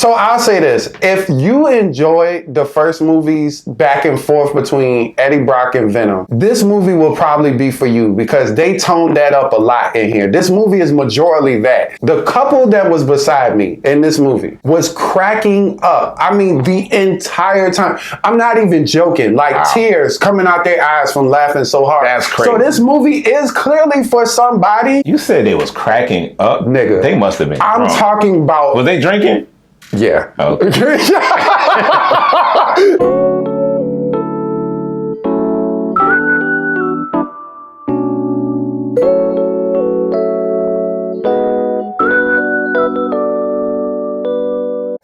So I'll say this. If you enjoy the first movies back and forth between Eddie Brock and Venom, this movie will probably be for you because they toned that up a lot in here. This movie is majorly that. The couple that was beside me in this movie was cracking up. I mean, the entire time. I'm not even joking. Like tears coming out their eyes from laughing so hard. That's crazy. So this movie is clearly for somebody. You said they was cracking up? Nigga. They must have been I'm drunk. talking about... Was they drinking? Yeah. Okay.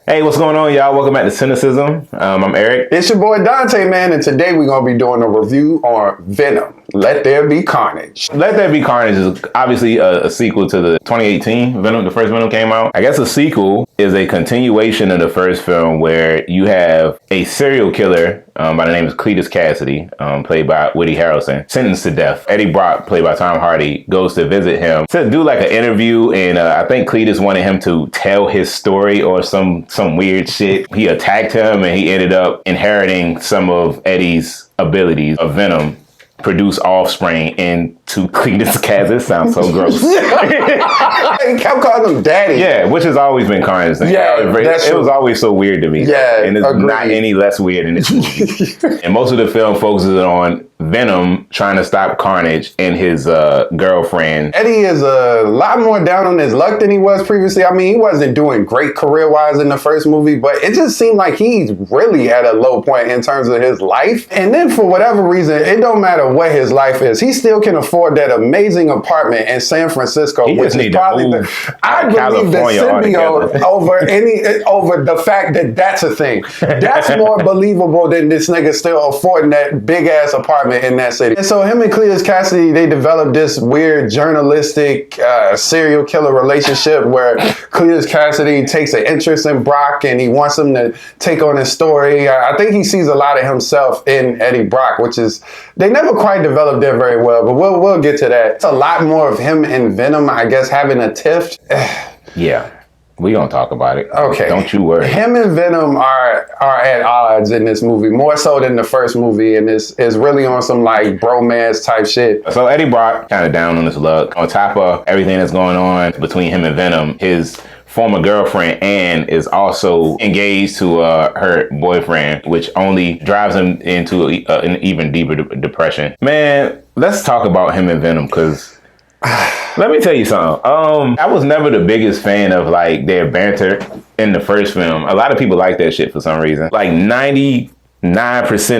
Hey, what's going on, y'all? Welcome back to Cynicism. I'm Eric. It's your boy Dante, man, and today we're going to be doing a review on Venom. Let There Be Carnage. Let There Be Carnage is obviously a sequel to the 2018 Venom. The first Venom came out. I guess a sequel is a continuation of the first film where you have a serial killer by the name of Cletus Cassidy, played by Woody Harrelson, sentenced to death. Eddie Brock, played by Tom Hardy, goes to visit him to do like an interview, and I think Cletus wanted him to tell his story or some weird shit. He attacked him, and he ended up inheriting some of Eddie's abilities of Venom. Produce offspring into Cletus Cassidy. It sounds so gross. He kept calling him daddy. Yeah, which has always been Carnage's thing. Yeah, it was always so weird to me. Yeah, and it's not any less weird in this movie. And most of the film focuses on Venom trying to stop Carnage and his girlfriend. Eddie is a lot more down on his luck than he was previously. I mean, he wasn't doing great career-wise in the first movie, but it just seemed like he's really at a low point in terms of his life. And then for whatever reason, it don't matter what his life is, he still can afford that amazing apartment in San Francisco, which is probably I believe the symbiote over the fact that that's a thing. That's more believable than this nigga still affording that big ass apartment in that city. And so him and Cletus Cassidy, they developed this weird journalistic serial killer relationship where Cletus Cassidy takes an interest in Brock and he wants him to take on his story. I think he sees a lot of himself in Eddie Brock, which is, they never quite developed that very well, but we'll get to that. It's a lot more of him and Venom, I guess, having a tiff. Yeah. We gonna talk about it. Okay. Don't you worry. Him and Venom are at odds in this movie, more so than the first movie, and is really on some like bromance type shit. So Eddie Brock kind of down on his luck. On top of everything that's going on between him and Venom, his former girlfriend Anne is also engaged to her boyfriend, which only drives him into an even deeper depression. Man, let's talk about him and Venom, because let me tell you something. I was never the biggest fan of like their banter in the first film. A lot of people like that shit for some reason. Like 99%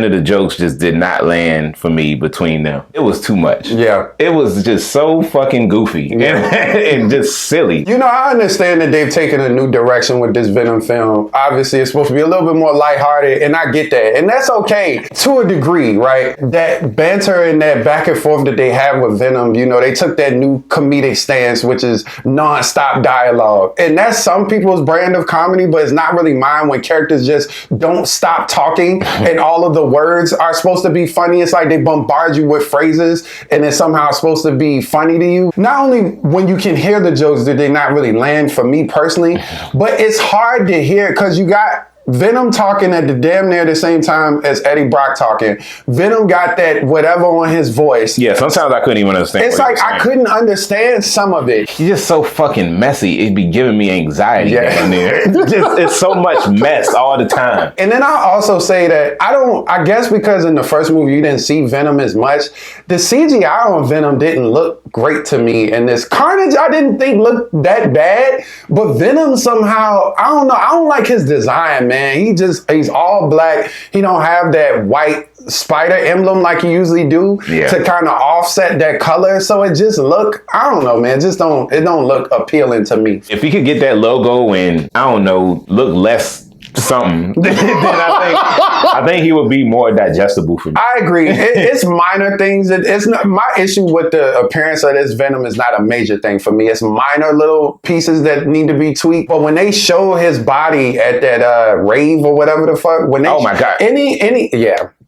of the jokes just did not land for me between them. It was too much. Yeah. It was just so fucking goofy and just silly. You know, I understand that they've taken a new direction with this Venom film. Obviously, it's supposed to be a little bit more lighthearted, and I get that. And that's okay to a degree, right? That banter and that back and forth that they have with Venom, you know, they took that new comedic stance, which is non-stop dialogue. And that's some people's brand of comedy, but it's not really mine when characters just don't stop talking. And all of the words are supposed to be funny. It's like they bombard you with phrases and it's somehow supposed to be funny to you. Not only when you can hear the jokes did they not really land for me personally, but it's hard to hear because you got Venom talking at the damn near the same time as Eddie Brock talking. Venom got that whatever on his voice. Yeah, sometimes I couldn't even understand. It's like I couldn't understand some of it. He's just so fucking messy. It'd be giving me anxiety down there. It's so much mess all the time. And then I also say that I guess because in the first movie you didn't see Venom as much, the CGI on Venom didn't look great to me. And this Carnage I didn't think looked that bad, but Venom somehow, I don't know, I don't like his design, man. He's all black. He don't have that white spider emblem like he usually do to kind of offset that color. So it just look, I don't know, man. It don't look appealing to me. If he could get that logo and, I don't know, look less something, then I think he would be more digestible for me. I agree. It's minor things. It's not my issue with the appearance of this Venom is not a major thing for me. It's minor little pieces that need to be tweaked. But when they show his body at that rave or whatever the fuck, when they, oh my god,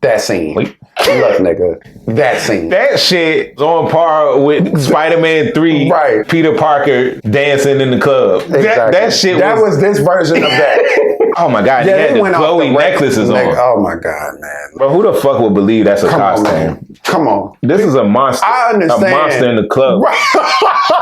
That scene. Wait. Look, nigga. That scene. That shit is on par with Spider-Man 3. Right. Peter Parker dancing in the club. Exactly. That shit That was this version of that. Oh my God. Yeah, he had they the went off glowy the necklaces on. Oh my God, man. Bro, who the fuck would believe that's a Come on, costume? man. Come on. This is a monster. I understand. A monster in the club.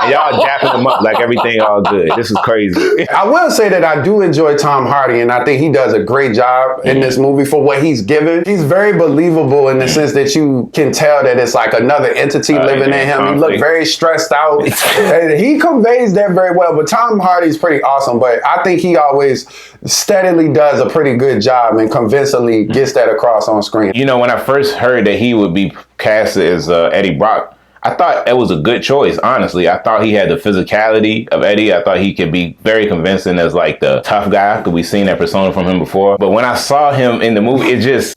And y'all japping him up like everything all good. This is crazy. I will say that I do enjoy Tom Hardy, and I think he does a great job in this movie for what he's given. He's very believable in the sense that you can tell that it's like another entity living in him. He looked very stressed out. And he conveys that very well, but Tom Hardy's pretty awesome. But I think he always steadily does a pretty good job and convincingly gets that across on screen. You know, when I first heard that he would be cast as Eddie Brock, I thought it was a good choice, honestly. I thought he had the physicality of Eddie. I thought he could be very convincing as like the tough guy, because we've seen that persona from him before. But when I saw him in the movie, it's just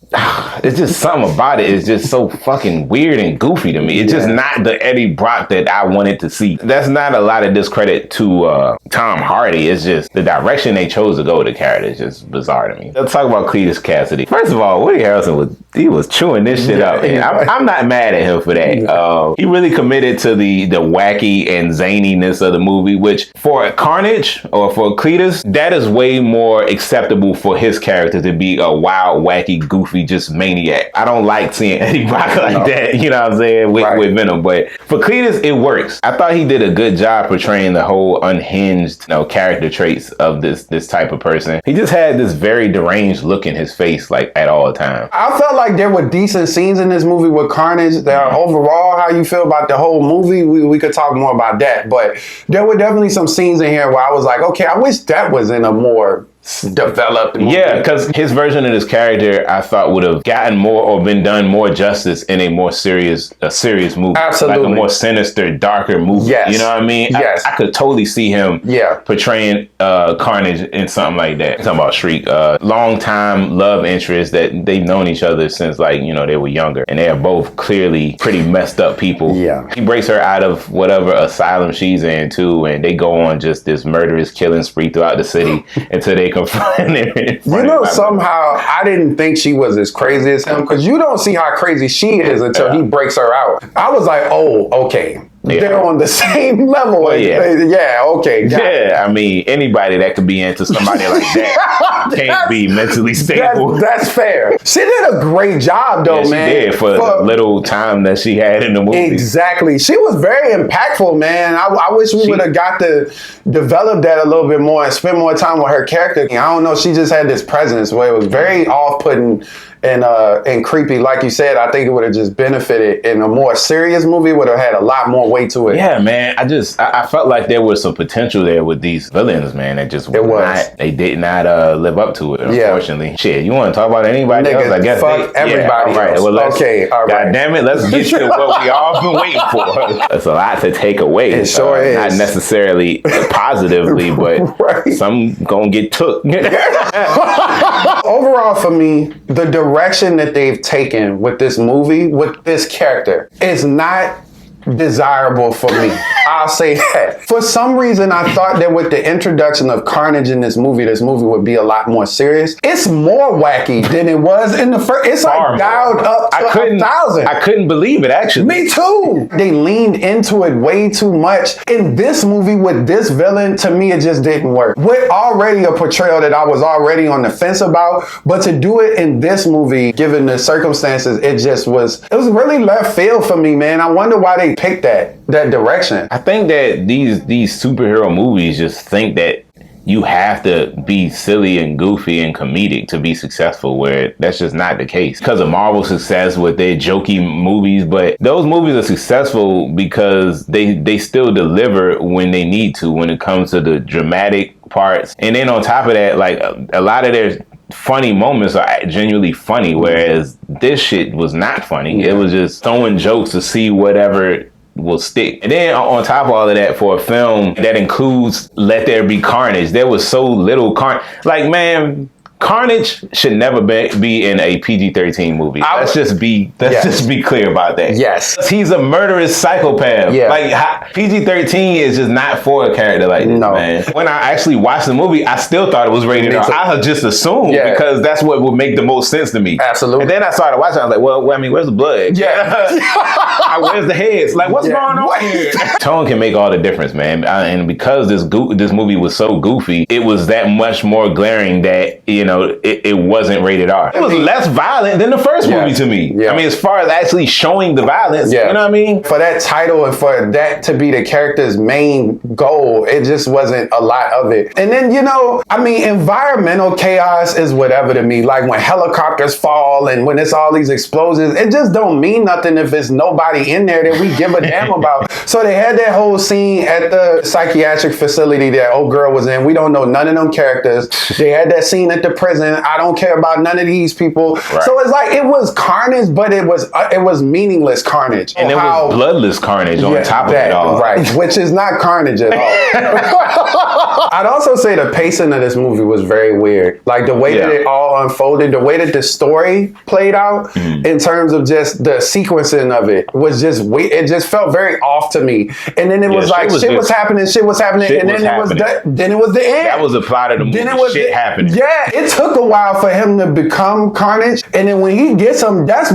something about it. It's just so fucking weird and goofy to me. It's just not the Eddie Brock that I wanted to see. That's not a lot of discredit to Tom Hardy. It's just the direction they chose to go with the character is just bizarre to me. Let's talk about Cletus Cassidy. First of all, Woody Harrelson was chewing this shit up. And I'm not mad at him for that. He really committed to the wacky and zaniness of the movie, which for Carnage or for Cletus, that is way more acceptable for his character to be a wild, wacky, goofy, just maniac. I don't like seeing Eddie Brock like that, you know what I'm saying, with Venom. But for Cletus, it works. I thought he did a good job portraying the whole unhinged, character traits of this type of person. He just had this very deranged look in his face, like at all times. I felt like there were decent scenes in this movie with Carnage. That overall, how you feel about the whole movie, we could talk more about that. But there were definitely some scenes in here where I was like, okay, I wish that was in a more developed movie. Yeah, because his version of this character, I thought, would have gotten more or been done more justice in a serious movie. Absolutely. Like a more sinister, darker movie. Yes. You know what I mean? Yes. I could totally see him portraying Carnage in something like that. Talking about Shriek, long-time love interest that they've known each other since they were younger. And they are both clearly pretty messed up people. Yeah. He breaks her out of whatever asylum she's in too, and they go on just this murderous killing spree throughout the city until they confront him. Somehow I didn't think she was as crazy as him, because you don't see how crazy she is until he breaks her out. I was like, oh, okay. Yeah. They're on the same level. Well, okay. I mean, anybody that could be into somebody like that can't be mentally stable. That's fair. She did a great job, though, man. She did for the little time that she had in the movie. Exactly. She was very impactful, man. I wish we would have got to develop that a little bit more and spend more time with her character. I don't know. She just had this presence where it was very off-putting and creepy. Like you said, I think it would have just benefited in a more serious movie, would have had a lot more weight to it. Yeah, man. I felt like there was some potential there with these villains, man. That just they did not live up to it, unfortunately. Shit, you want to talk about anybody else? I guess fuck everybody else. Well, all right. God damn it, let's get to what we all been waiting for. It's a lot to take away. It sure is. Not necessarily positively, but some gonna get took. Overall, for me, the direction that they've taken with this movie, with this character, is not desirable for me. I'll say that. For some reason, I thought that with the introduction of Carnage in this movie would be a lot more serious. It's more wacky than it was in the first. It's like dialed up to 1,000. I couldn't believe it, actually. Me too. They leaned into it way too much. In this movie with this villain, to me, it just didn't work. With already a portrayal that I was already on the fence about, but to do it in this movie, given the circumstances, it was really left field for me, man. I wonder why they picked that direction. I think that these superhero movies just think that you have to be silly and goofy and comedic to be successful, where that's just not the case. Because of Marvel's success with their jokey movies, but those movies are successful because they still deliver when they need to, when it comes to the dramatic parts. And then on top of that, like a lot of their funny moments are genuinely funny, whereas this shit was not funny. It was just throwing jokes to see whatever will stick. And then on top of all of that, for a film that includes Let There Be Carnage, there was so little carnage. Like, man, Carnage should never be in a PG-13 movie. Let's just be clear about that. Yes. He's a murderous psychopath. Yeah. Like, PG-13 is just not for a character like this, man. When I actually watched the movie, I still thought it was rated R. I had just assumed because that's what would make the most sense to me. Absolutely. And then I started watching, I was like, well, I mean, where's the blood? Yeah. Where's the heads? Like, what's going on here? Tone can make all the difference, man. And because this movie was so goofy, it was that much more glaring that, you know, it wasn't rated R. It was less violent than the first movie to me. Yeah. I mean, as far as actually showing the violence, you know what I mean? For that title and for that to be the character's main goal, it just wasn't a lot of it. And then, you know, I mean, environmental chaos is whatever to me. Like when helicopters fall and when it's all these explosions, it just don't mean nothing if it's nobody in there that we give a damn about. So they had that whole scene at the psychiatric facility that old girl was in. We don't know none of them characters. They had that scene at the prison. I don't care about none of these people. Right. So it's like it was carnage, but it was meaningless carnage. And it was bloodless carnage on top of it all. Right, which is not carnage at all. I'd also say the pacing of this movie was very weird. Like the way that it all unfolded, the way that the story played out in terms of just the sequencing of it was just weird. It just felt very off to me. And then it was like shit was happening, and then it was the end. That was the plot of the movie. Then it was shit happening. Yeah, it took a while for him to become Carnage, and then when he gets him, that's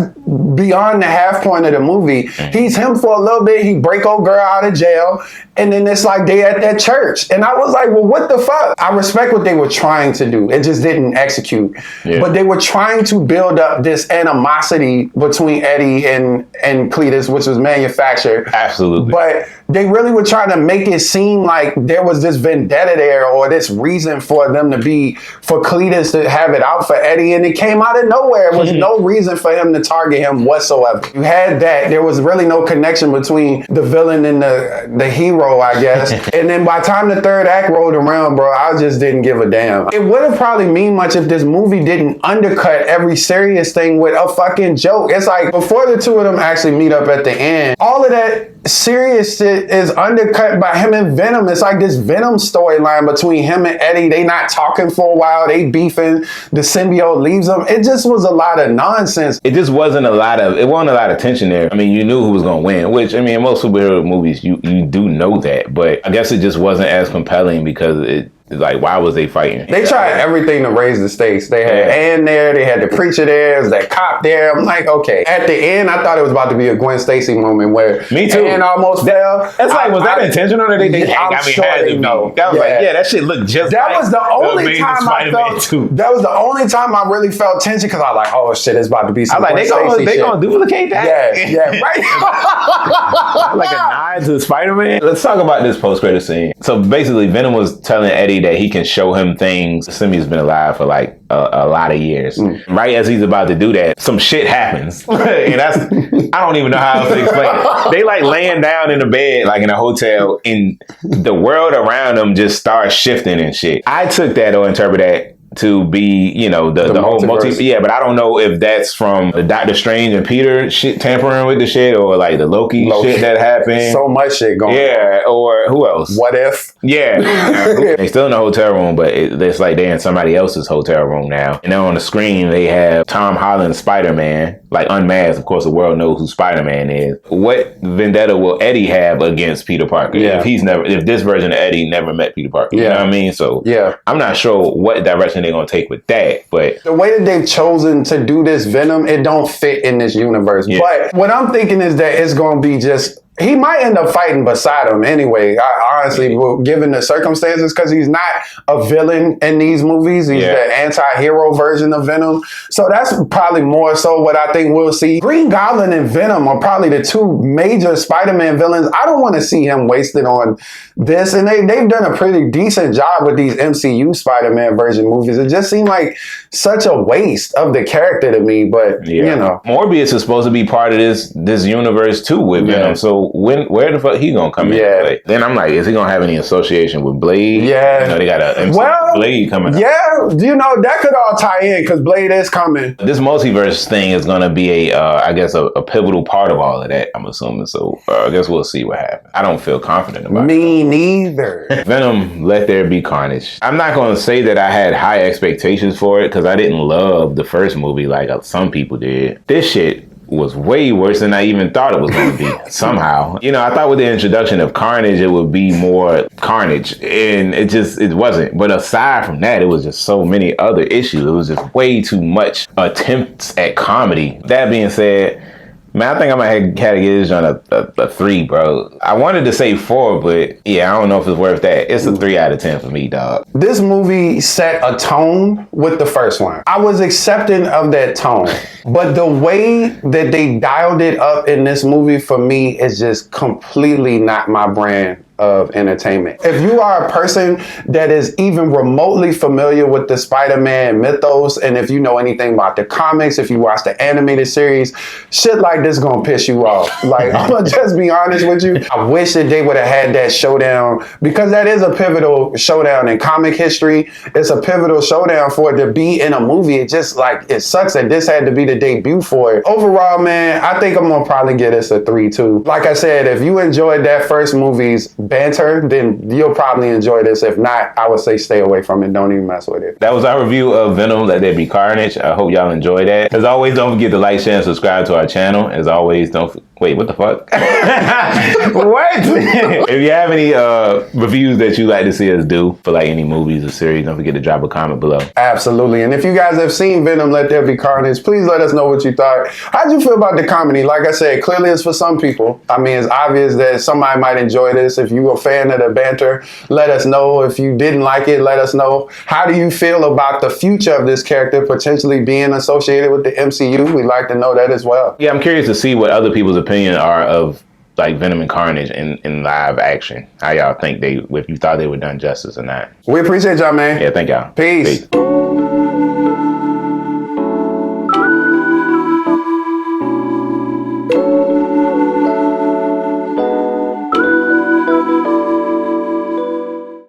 beyond the half point of the movie. He's him for a little bit. He break old girl out of jail, and then it's like they at that church, and I was like, well, what the fuck? I respect what they were trying to do. It just didn't execute. But they were trying to build up this animosity between Eddie and Cletus, which was manufactured. Absolutely. But they really were trying to make it seem like there was this vendetta there or this reason for Cletus to have it out for Eddie, and it came out of nowhere. There was no reason for him to target him whatsoever. You had that. There was really no connection between the villain and the hero, I guess. And then by the time the third act rolled around, bro, I just didn't give a damn. It would have probably mean much if this movie didn't undercut every serious thing with a fucking joke. It's like before the two of them actually meet up at the end, all of that serious shit is undercut by him and Venom. It's like this Venom storyline between him and Eddie. They not talking for a while. They beefing. The symbiote leaves them. It just was a lot of nonsense. It just wasn't a lot of tension there. I mean, you knew who was going to win, which, I mean, in most superhero movies, you do know that. But I guess it just wasn't as compelling because like, why was they fighting? They tried everything to raise the stakes. They had Ann there. They had the preacher there. There's that cop there. I'm like, okay. At the end, I thought it was about to be a Gwen Stacy moment where Me too. Ann almost fell. That's like, was that intentional or I'm sure they know. That was like, that shit looked just that was the only time I felt. That was the only time I really felt tension because I was like, oh shit, it's about to be some Gwen Stacy they gonna duplicate that? Yeah, right. Like a nod to Spider-Man. Let's talk about this post-credit scene. So basically, Venom was telling Eddie that he can show him things. Symbiote's been alive for like a lot of years. Right as he's about to do that, some shit happens. And I don't even know how else to explain it. They like laying down in the bed, like in a hotel, and the world around them just starts shifting and shit. I took that or interpreted that to be, you know, the whole but I don't know if that's from the Doctor Strange and Peter shit tampering with the shit or like the Loki shit that happened. So much shit going on. Yeah, or who else? What if? Yeah. They still in the hotel room, but it's like they're in somebody else's hotel room now. And then on the screen, they have Tom Holland's Spider-Man, like unmasked. Of course, the world knows who Spider-Man is. What vendetta will Eddie have against Peter Parker if this version of Eddie never met Peter Parker? You know what I mean? So I'm not sure what direction they're going to take with that, but the way that they've chosen to do this Venom, it don't fit in this universe. But what I'm thinking is that it's going to be just he might end up fighting beside him anyway, honestly, given the circumstances, because he's not a villain in these movies. He's the anti-hero version of Venom. So that's probably more so what I think we'll see. Green Goblin and Venom are probably the two major Spider-Man villains. I don't want to see him wasted on this. And they've done a pretty decent job with these MCU Spider-Man version movies. It just seemed like such a waste of the character to me. But, you know. Morbius is supposed to be part of this universe too with Venom. So So where the fuck he gonna come in? Play? Then I'm like, is he gonna have any association with Blade? Yeah. You know, they got a Blade coming. Yeah, you know that could all tie in because Blade is coming. This multiverse thing is gonna be I guess a pivotal part of all of that. I'm assuming. So I guess we'll see what happens. I don't feel confident about it. Me neither. Venom, Let There Be Carnage. I'm not gonna say that I had high expectations for it because I didn't love the first movie like some people did. This shit was way worse than I even thought it was going to be somehow. You know, I thought with the introduction of Carnage, it would be more Carnage, and it wasn't. But aside from that, it was just so many other issues. It was just way too much attempts at comedy. That being said, man, I think I might have to give this on a 3, bro. I wanted to say 4, but yeah, I don't know if it's worth that. It's a 3 out of 10 for me, dog. This movie set a tone with the first one. I was accepting of that tone, but the way that they dialed it up in this movie for me is just completely not my brand of entertainment. If you are a person that is even remotely familiar with the Spider-Man mythos, and if you know anything about the comics, if you watch the animated series, shit like this gonna piss you off. Like, I'm gonna just be honest with you. I wish that they would have had that showdown, because that is a pivotal showdown in comic history. It's a pivotal showdown for it to be in a movie. It just like, it sucks that this had to be the debut for it. Overall, man, I think I'm gonna probably give this a 3 too. Like I said, if you enjoyed that first movie's banter, then you'll probably enjoy this. If not, I would say stay away from it. Don't even mess with it. That was our review of Venom, Let There Be Carnage. I hope y'all enjoyed that. As always, don't forget to like, share, and subscribe to our channel. As always, wait, what the fuck? What? If you have any reviews that you'd like to see us do for like any movies or series, don't forget to drop a comment below. Absolutely. And if you guys have seen Venom, Let There Be Carnage, please let us know what you thought. How'd you feel about the comedy? Like I said, clearly it's for some people. I mean, it's obvious that somebody might enjoy this. If you were a fan of the banter, let us know. If you didn't like it, let us know. How do you feel about the future of this character potentially being associated with the MCU? We'd like to know that as well. Yeah, I'm curious to see what other people's opinion are of like Venom and Carnage in live action. How y'all think if you thought they were done justice or not. We appreciate y'all, man. Yeah, thank y'all. Peace.